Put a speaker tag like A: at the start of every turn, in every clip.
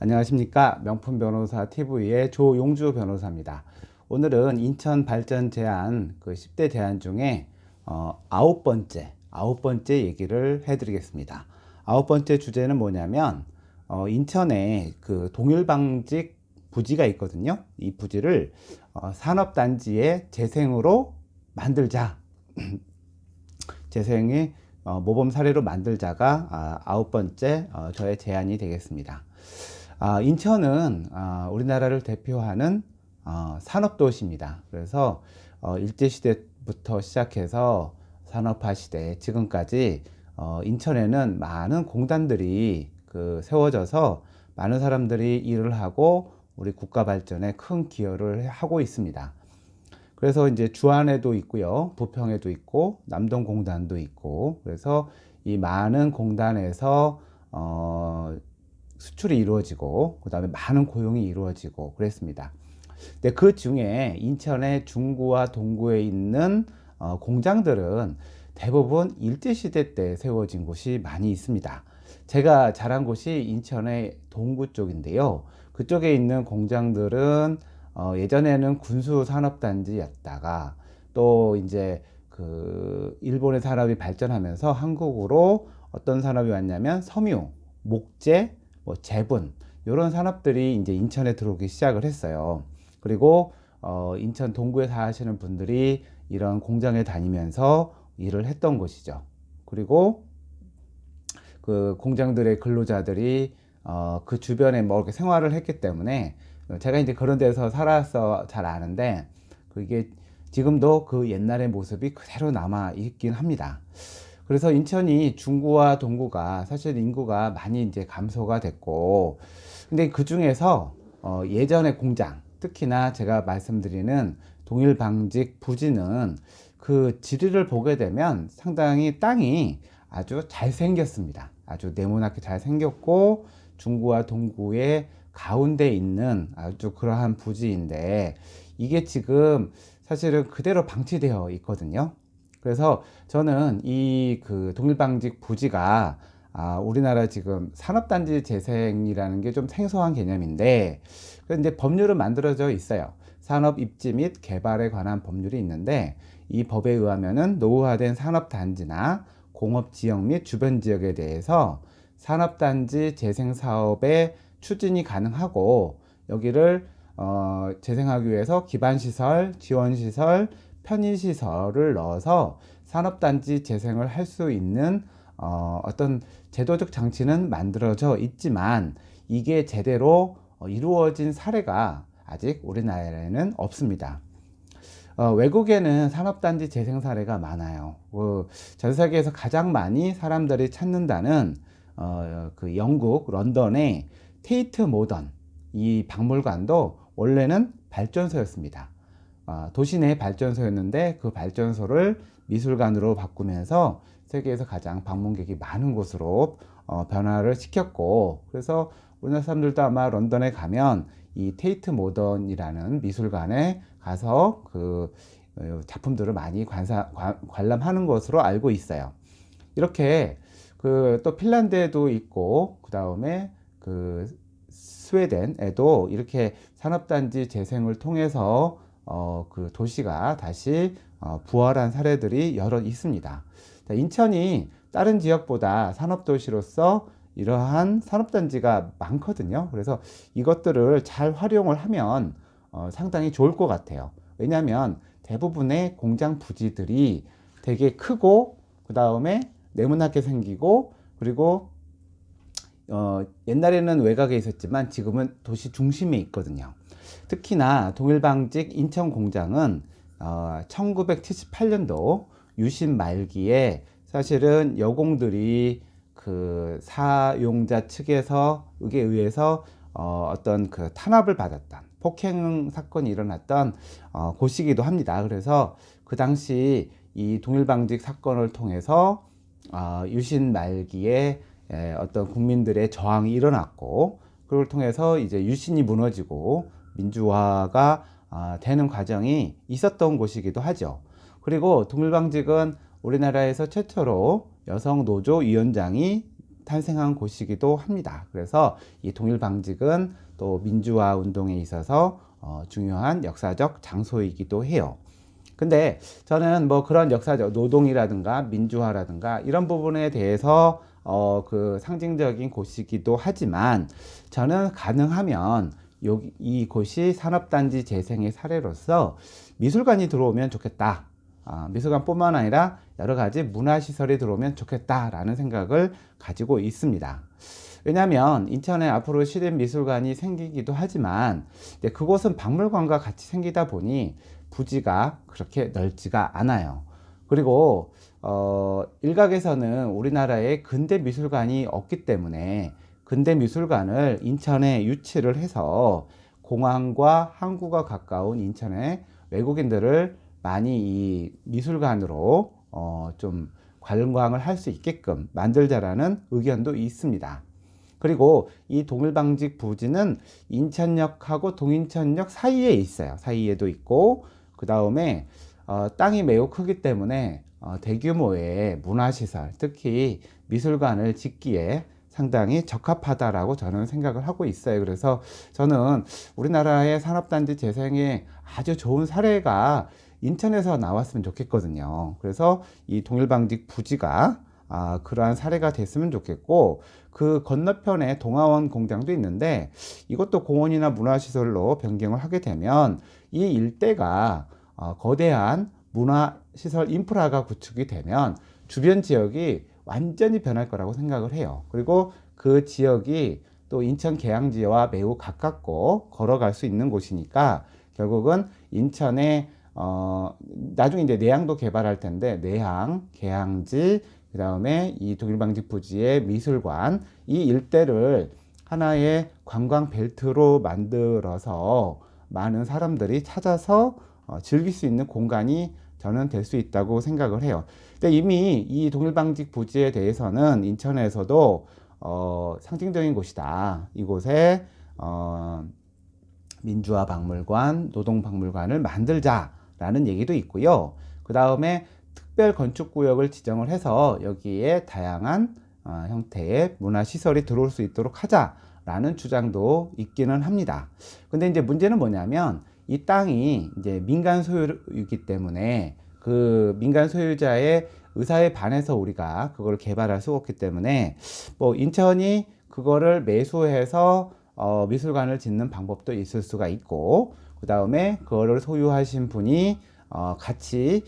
A: 안녕하십니까. 명품변호사 TV의 조용주 변호사입니다. 오늘은 인천 발전 제안 10대 제안 중에 아홉 번째 얘기를 해드리겠습니다. 아홉 번째 주제는 뭐냐면 인천에 동일방직 부지가 있거든요. 이 부지를 산업단지의 재생으로 만들자. 재생의 모범 사례로 만들자가 아홉 번째 저의 제안이 되겠습니다. 인천은 우리나라를 대표하는 산업도시입니다. 그래서 일제시대부터 시작해서 산업화 시대 지금까지 인천에는 많은 공단들이 세워져서 많은 사람들이 일을 하고 우리 국가 발전에 큰 기여를 하고 있습니다. 그래서 이제 주안에도 있고요, 부평에도 있고, 남동공단도 있고, 그래서 이 많은 공단에서 수출이 이루어지고, 그 다음에 많은 고용이 이루어지고 그랬습니다. 근데 그 중에 인천의 중구와 동구에 있는 공장들은 대부분 일제시대 때 세워진 곳이 많이 있습니다. 제가 자란 곳이 인천의 동구 쪽인데요. 그쪽에 있는 공장들은 예전에는 군수산업단지였다가 또 이제 일본의 산업이 발전하면서 한국으로 어떤 산업이 왔냐면 섬유, 목재, 제분 이런 산업들이 이제 인천에 들어오기 시작을 했어요. 그리고 인천 동구에 사시는 분들이 이런 공장에 다니면서 일을 했던 곳이죠. 그리고 그 공장들의 근로자들이 그 주변에 뭐 이렇게 생활을 했기 때문에 제가 이제 그런 데서 살아서 잘 아는데 그게 지금도 그 옛날의 모습이 그대로 남아 있긴 합니다. 그래서 인천이 중구와 동구가 사실 인구가 많이 이제 감소가 됐고, 근데 그 중에서 예전의 공장, 특히나 제가 말씀드리는 동일방직 부지는 그 지리를 보게 되면 상당히 땅이 아주 잘 생겼습니다. 아주 네모나게 잘 생겼고 중구와 동구의 가운데 있는 아주 그러한 부지인데 이게 지금 사실은 그대로 방치되어 있거든요. 그래서 저는 이 동일방직 부지가 우리나라 지금 산업단지 재생이라는 게 좀 생소한 개념인데 그런데 법률은 만들어져 있어요. 산업 입지 및 개발에 관한 법률이 있는데 이 법에 의하면은 노후화된 산업단지나 공업지역 및 주변 지역에 대해서 산업단지 재생 사업의 추진이 가능하고 여기를 재생하기 위해서 기반시설, 지원시설, 편의시설을 넣어서 산업단지 재생을 할 수 있는 어떤 제도적 장치는 만들어져 있지만 이게 제대로 이루어진 사례가 아직 우리나라에는 없습니다. 외국에는 산업단지 재생 사례가 많아요. 전 세계에서 가장 많이 사람들이 찾는다는 영국 런던의 테이트 모던 이 박물관도 원래는 발전소였습니다. 도시 내 발전소였는데 그 발전소를 미술관으로 바꾸면서 세계에서 가장 방문객이 많은 곳으로 변화를 시켰고, 그래서 우리나라 사람들도 아마 런던에 가면 이 테이트 모던이라는 미술관에 가서 작품들을 많이 관람하는 것으로 알고 있어요. 이렇게 또 핀란드에도 있고 그 다음에 스웨덴에도 이렇게 산업단지 재생을 통해서 도시가 다시 부활한 사례들이 여러 있습니다. 인천이 다른 지역보다 산업도시로서 이러한 산업단지가 많거든요. 그래서 이것들을 잘 활용을 하면 상당히 좋을 것 같아요. 왜냐하면 대부분의 공장 부지들이 되게 크고 그 다음에 네모나게 생기고 그리고 옛날에는 외곽에 있었지만 지금은 도시 중심에 있거든요. 특히나 동일방직 인천공장은 1978년도 유신 말기에 사실은 여공들이 사용자 측에서 의에 의해서 어떤 탄압을 받았던 폭행 사건이 일어났던 곳이기도 합니다. 그래서 그 당시 이 동일방직 사건을 통해서 유신 말기에 어떤 국민들의 저항이 일어났고 그걸 통해서 이제 유신이 무너지고 민주화가 되는 과정이 있었던 곳이기도 하죠. 그리고 동일방직은 우리나라에서 최초로 여성 노조 위원장이 탄생한 곳이기도 합니다. 그래서 이 동일방직은 또 민주화 운동에 있어서 중요한 역사적 장소이기도 해요. 근데 저는 뭐 그런 역사적 노동이라든가 민주화라든가 이런 부분에 대해서 그 상징적인 곳이기도 하지만 저는 가능하면 이곳이 산업단지 재생의 사례로서 미술관이 들어오면 좋겠다. 미술관뿐만 아니라 여러 가지 문화시설이 들어오면 좋겠다라는 생각을 가지고 있습니다. 왜냐하면 인천에 앞으로 시립미술관이 생기기도 하지만 그곳은 박물관과 같이 생기다 보니 부지가 그렇게 넓지가 않아요. 그리고 일각에서는 우리나라에 근대 미술관이 없기 때문에 근대 미술관을 인천에 유치를 해서 공항과 항구가 가까운 인천에 외국인들을 많이 이 미술관으로 좀 관광을 할 수 있게끔 만들자라는 의견도 있습니다. 그리고 이 동일방직 부지는 인천역하고 동인천역 사이에 있어요. 사이에도 있고 그 다음에 땅이 매우 크기 때문에 대규모의 문화시설, 특히 미술관을 짓기에 상당히 적합하다라고 저는 생각을 하고 있어요. 그래서 저는 우리나라의 산업단지 재생에 아주 좋은 사례가 인천에서 나왔으면 좋겠거든요. 그래서 이 동일방직 부지가 그러한 사례가 됐으면 좋겠고, 그 건너편에 동아원 공장도 있는데 이것도 공원이나 문화시설로 변경을 하게 되면 이 일대가 거대한 문화시설 인프라가 구축이 되면 주변 지역이 완전히 변할 거라고 생각을 해요. 그리고 그 지역이 또 인천 계양지와 매우 가깝고 걸어갈 수 있는 곳이니까 결국은 인천에 나중에 이제 내양도 개발할 텐데 내양, 계양지, 그 다음에 이 동일방직 부지의 미술관, 이 일대를 하나의 관광 벨트로 만들어서 많은 사람들이 찾아서 즐길 수 있는 공간이 저는 될 수 있다고 생각을 해요. 근데 이미 이 동일방직 부지에 대해서는 인천에서도 상징적인 곳이다. 이곳에 민주화 박물관, 노동박물관을 만들자라는 얘기도 있고요. 그 다음에 특별 건축구역을 지정을 해서 여기에 다양한 형태의 문화시설이 들어올 수 있도록 하자라는 주장도 있기는 합니다. 근데 이제 문제는 뭐냐면 이 땅이 이제 민간 소유이기 때문에 그 민간 소유자의 의사에 반해서 우리가 그걸 개발할 수 없기 때문에 뭐 인천이 그거를 매수해서 미술관을 짓는 방법도 있을 수가 있고, 그 다음에 그거를 소유하신 분이 같이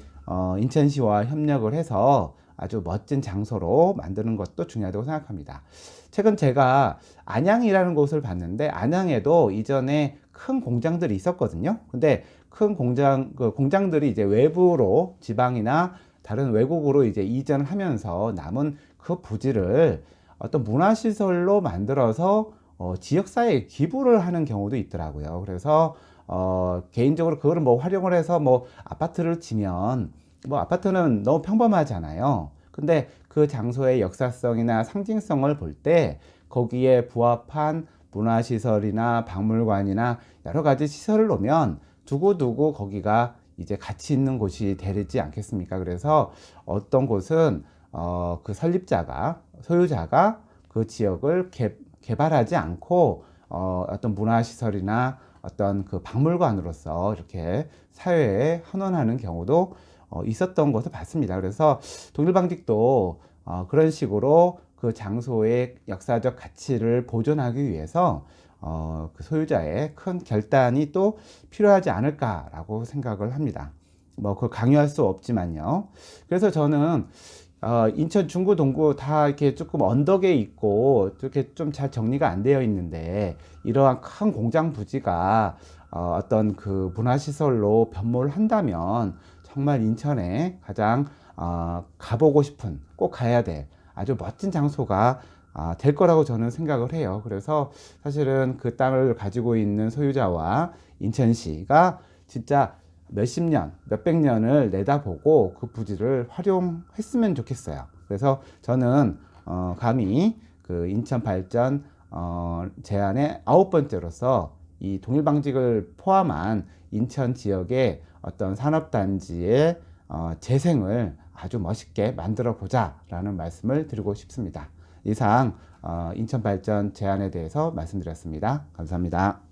A: 인천시와 협력을 해서 아주 멋진 장소로 만드는 것도 중요하다고 생각합니다. 최근 제가 안양이라는 곳을 봤는데 안양에도 이전에 큰 공장들이 있었거든요. 근데 큰 공장들이 이제 외부로 지방이나 다른 외국으로 이제 이전을 하면서 남은 그 부지를 어떤 문화시설로 만들어서 지역사회에 기부를 하는 경우도 있더라고요. 그래서 개인적으로 그거를 뭐 활용을 해서 뭐 아파트를 지면 뭐 아파트는 너무 평범하잖아요. 근데 그 장소의 역사성이나 상징성을 볼 때 거기에 부합한 문화시설이나 박물관이나 여러 가지 시설을 놓으면 두고두고 거기가 이제 가치 있는 곳이 되지 않겠습니까? 그래서 어떤 곳은 그 설립자가, 소유자가 그 지역을 개발하지 않고 어떤 문화시설이나 어떤 그 박물관으로서 이렇게 사회에 환원하는 경우도 있었던 것을 봤습니다. 그래서 동일방직도 그런 식으로 그 장소의 역사적 가치를 보존하기 위해서 그 소유자의 큰 결단이 또 필요하지 않을까라고 생각을 합니다. 뭐 그걸 강요할 수 없지만요. 그래서 저는 인천 중구 동구 다 이렇게 조금 언덕에 있고 이렇게 좀 잘 정리가 안 되어 있는데 이러한 큰 공장 부지가 어떤 그 문화시설로 변모를 한다면 정말 인천에 가장 가보고 싶은, 꼭 가야 될 아주 멋진 장소가 될 거라고 저는 생각을 해요. 그래서 사실은 그 땅을 가지고 있는 소유자와 인천시가 진짜 몇십 년, 몇백 년을 내다보고 그 부지를 활용했으면 좋겠어요. 그래서 저는 감히 그 인천 발전 제안의 9번째로서 이 동일방직을 포함한 인천 지역의 어떤 산업단지의 재생을 아주 멋있게 만들어 보자 라는 말씀을 드리고 싶습니다. 이상 인천 발전 제안에 대해서 말씀드렸습니다. 감사합니다.